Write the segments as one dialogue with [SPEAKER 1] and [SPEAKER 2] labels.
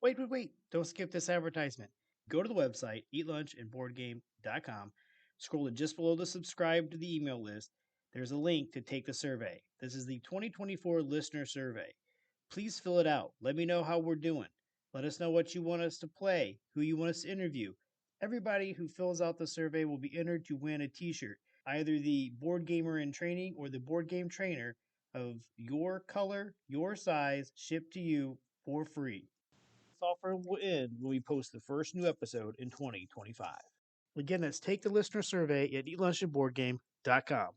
[SPEAKER 1] Wait. Don't skip this advertisement. Go to the website, eatlunchandboardgame.com. Scroll to just below the subscribe to the email list. There's a link to take the survey. This is the 2024 listener survey. Please fill it out. Let me know how we're doing. Let us know what you want us to play, who you want us to interview. Everybody who fills out the survey will be entered to win a t shirt, either the board gamer in training or the board game trainer of your color, your size, shipped to you for free. This offer will end when we post the first new episode in 2025. Again, that's take the listener survey at eatlunchandboardgame.com.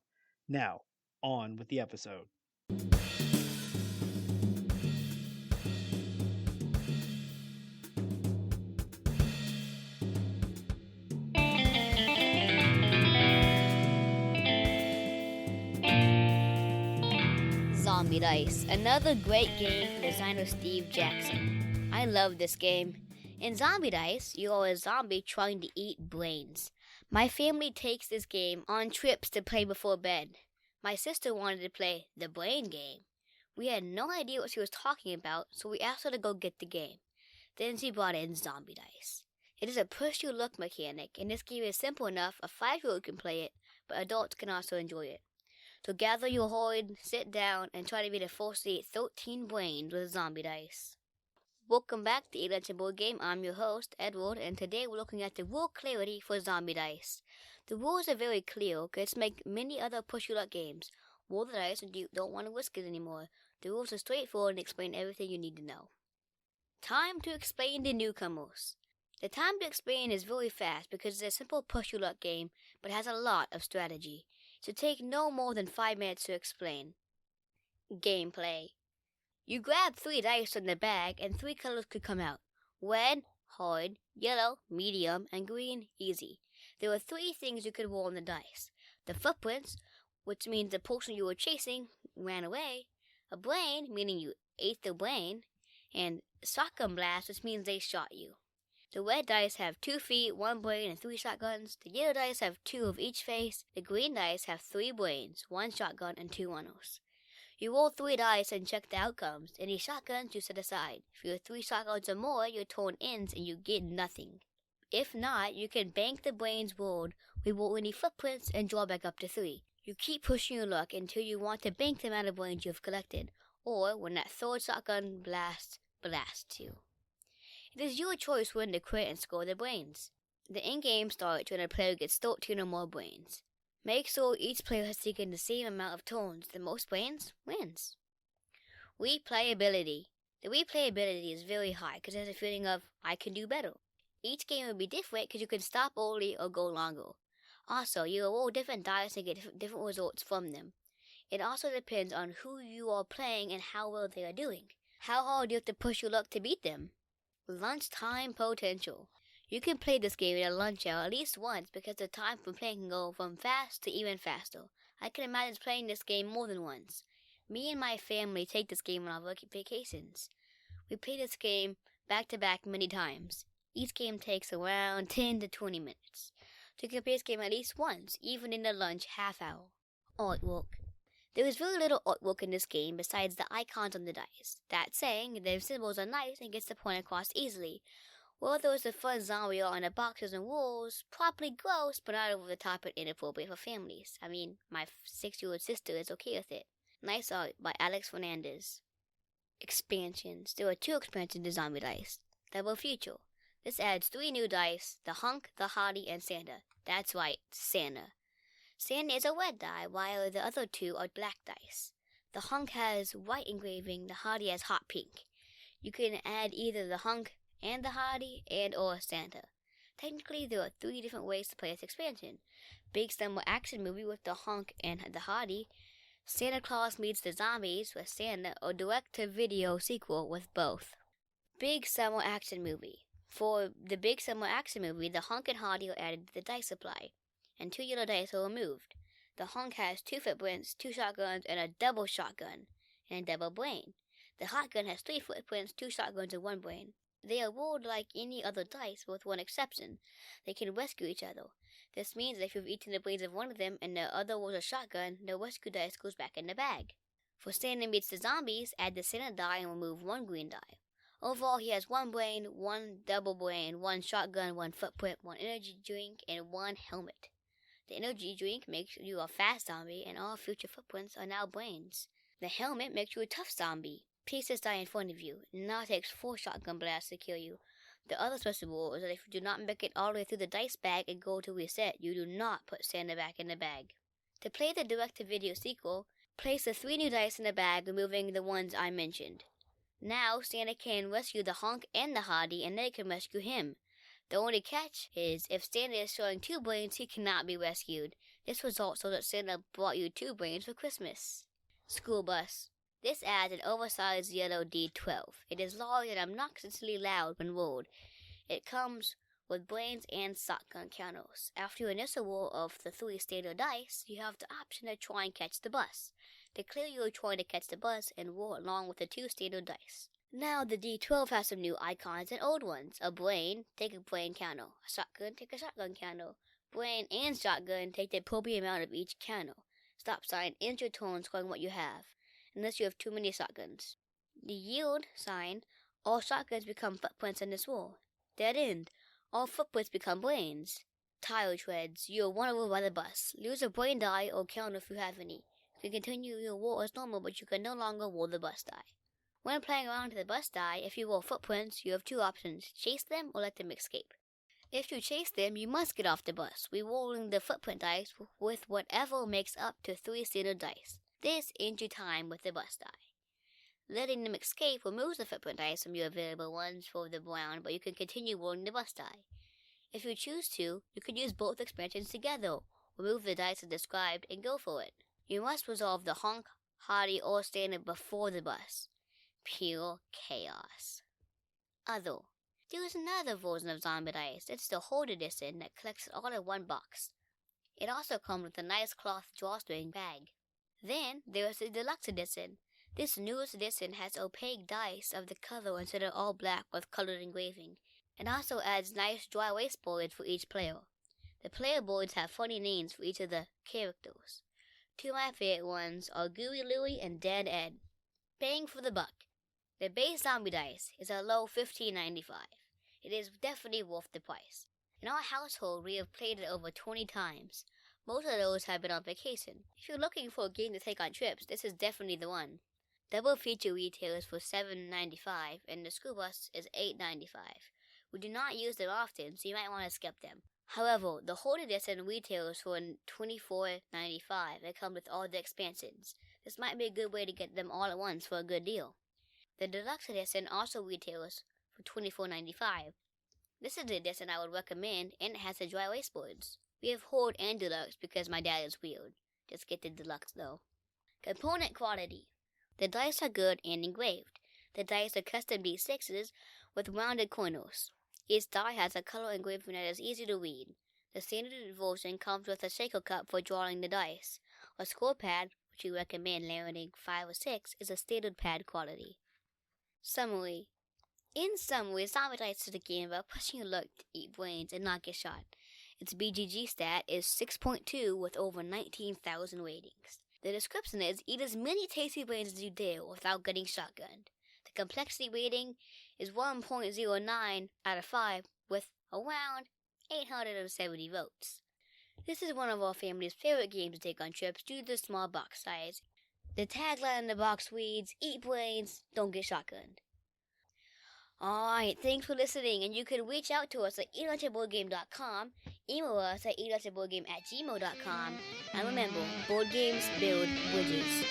[SPEAKER 1] Now, on with the episode.
[SPEAKER 2] Zombie Dice, another great game from designer Steve Jackson. I love this game. In Zombie Dice, you are a zombie trying to eat brains. My family takes this game on trips to play before bed. My sister wanted to play the brain game. We had no idea what she was talking about, so we asked her to go get the game. Then she brought in Zombie Dice. It is a push-your-luck mechanic, and this game is simple enough a 5-year-old can play it, but adults can also enjoy it. So gather your horde, sit down, and try to be the first to eat 13 brains with Zombie Dice. Welcome back to Eat Lunch and Board Game. I'm your host, Edward, and today we're looking at the rule clarity for Zombie Dice. The rules are very clear, because like many other push-your-luck games, roll the dice and you don't want to risk it anymore. The rules are straightforward and explain everything you need to know. Time to explain to newcomers. The time to explain is very fast because it's a simple push-your-luck game, but has a lot of strategy. So take no more than 5 minutes to explain. Gameplay. You grab 3 dice from the bag and 3 colors could come out. Red, hard, yellow, medium, and green, easy. There are 3 things you could roll on the dice. The footprints, which means the person you were chasing ran away. A brain, meaning you ate the brain. And shotgun blast, which means they shot you. The red dice have 2 feet, 1 brain, and 3 shotguns. The yellow dice have 2 of each face. The green dice have 3 brains, 1 shotgun, and 2 runners. You roll 3 dice and check the outcomes. Any shotguns you set aside. If you have 3 shotguns or more, your turn ends and you get nothing. If not, you can bank the brains rolled, re-roll any footprints, and draw back up to 3. You keep pushing your luck until you want to bank the amount of brains you have collected, or when that 3rd shotgun blasts you. It is your choice when to quit and score the brains. The endgame starts when a player gets 13 or more brains. Make sure each player has taken the same amount of turns. The most brains wins. Replayability. The replayability is very high because there's a feeling of, I can do better. Each game will be different because you can stop early or go longer. Also, you will roll different dice and get different results from them. It also depends on who you are playing and how well they are doing. How hard do you have to push your luck to beat them? Lunchtime potential. You can play this game in a lunch hour at least once because the time for playing can go from fast to even faster. I can imagine playing this game more than once. Me and my family take this game on our vacations. We play this game back to back many times. Each game takes around 10 to 20 minutes. So you can play this game at least once, even in the lunch half hour. Artwork. There is very little artwork in this game besides the icons on the dice. That saying, the symbols are nice and gets the point across easily. Well, there is a fun zombie art on the boxes and walls, probably gross, but not over the top and inappropriate for families. I mean, my 6-year-old sister is okay with it. Nice art by Alex Fernandez. Expansions. There are 2 expansions to Zombie Dice. Double Future. This adds 3 new dice, the Hunk, the Hardy, and Santa. That's right, Santa. Santa is a red die, while the other 2 are black dice. The Hunk has white engraving, the Hardy has hot pink. You can add either the Hunk and the Hardy and or Santa. Technically, there are 3 different ways to play this expansion. Big Summer Action Movie with the Hunk and the Hardy, Santa Claus Meets the Zombies with Santa, or direct-to-video sequel with both. Big Summer Action Movie. For the Big Summer Action Movie, the Hunk and Hardy are added to the dice supply, and 2 yellow dice are removed. The Hunk has 2 footprints, 2 shotguns, and a double shotgun, and a double brain. The Shotgun has 3 footprints, 2 shotguns, and 1 brain. They are rolled like any other dice, with one exception. They can rescue each other. This means that if you've eaten the brains of one of them and the other was a shotgun, the rescue dice goes back in the bag. For Santa Meets the Zombies, add the Santa die and remove 1 green die. Overall, he has 1 brain, 1 double brain, 1 shotgun, 1 footprint, 1 energy drink, and 1 helmet. The energy drink makes you a fast zombie, and all future footprints are now brains. The helmet makes you a tough zombie. Pieces die in front of you. It now takes 4 shotgun blasts to kill you. The other special rule is that if you do not make it all the way through the dice bag and go to reset, you do not put Santa back in the bag. To play the direct-to-video sequel, place the 3 new dice in the bag, removing the ones I mentioned. Now, Santa can rescue the Honk and the Hottie, and they can rescue him. The only catch is, if Santa is showing 2 brains, he cannot be rescued. This results so that Santa brought you 2 brains for Christmas. School Bus. This adds an oversized yellow D12. It is large and obnoxiously loud when rolled. It comes with brains and shotgun counters. After your initial roll of the 3 standard dice, you have the option to try and catch the bus. Declare you are trying to catch the bus and roll along with the 2 standard dice. Now the D12 has some new icons and old ones. A brain, take a brain counter. A shotgun, take a shotgun counter. Brain and shotgun, take the appropriate amount of each counter. Stop sign, end your turn scoring what you have, unless you have too many shotguns. The yield sign, all shotguns become footprints in this roll. Dead end, all footprints become brains. Tire treads, you are run over by the bus. Lose a brain die or counter if you have any. You can continue your roll as normal, but you can no longer roll the bus die. When playing around to the bus die, if you roll footprints, you have 2 options: chase them or let them escape. If you chase them, you must get off the bus, re-rolling the footprint dice with whatever makes up to 3 standard dice. This ends your time with the bus die. Letting them escape removes the footprint dice from your available ones for the round, but you can continue rolling the bus die. If you choose to, you can use both expansions together, remove the dice as described, and go for it. You must resolve the Honk, Hottie, or Standard before the bus. Pure chaos. Other. There is another version of Zombie Dice. It's the Horde edition that collects it all in 1 box. It also comes with a nice cloth drawstring bag. Then there is the Deluxe edition. This newest edition has opaque dice of the color instead of all black with colored engraving. It also adds nice dry erase boards for each player. The player boards have funny names for each of the characters. 2 of my favorite ones are Gooey Louie and Dead Ed. Bang for the buck. The base Zombie Dice is a low $15.95. It is definitely worth the price. In our household, we have played it over 20 times. Most of those have been on vacation. If you're looking for a game to take on trips, this is definitely the one. Double feature retails for $7.95 and the school bus is $8.95. We do not use them often, so you might want to skip them. However, the Horde edition retails for $24.95 and comes with all the expansions. This might be a good way to get them all at once for a good deal. The Deluxe edition also retails for $24.95. This is the edition I would recommend, and it has the dry erase boards. We have Horde and Deluxe because my dad is weird. Just get the Deluxe though. Component quality. The dice are good and engraved. The dice are custom D6s with rounded corners. Each die has a color engraving that is easy to read. The standard version comes with a shaker cup for drawing the dice. A score pad, which we recommend layering 5 or 6, is a standard pad quality. Summary. In summary, Zombie Dice is a game about pushing your luck to eat brains and not get shot. Its BGG stat is 6.2 with over 19,000 ratings. The description is, eat as many tasty brains as you dare without getting shotgunned. The complexity rating is 1.09 out of 5 with around 870 votes. This is one of our family's favorite games to take on trips due to the small box size. The tagline in the box reads, eat brains, don't get shotgunned. Alright, thanks for listening, and you can reach out to us at eatlunchboardgame.com, email us at eatlunchboardgame@gmail.com, and remember, board games build bridges.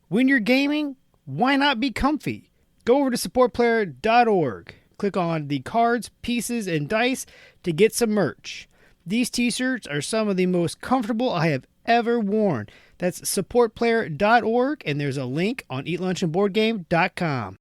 [SPEAKER 1] When you're gaming, why not be comfy? Go over to supportplayer.org. Click on the cards, pieces, and dice to get some merch. These t-shirts are some of the most comfortable I have ever worn. That's supportplayer.org, and there's a link on eatlunchandboardgame.com.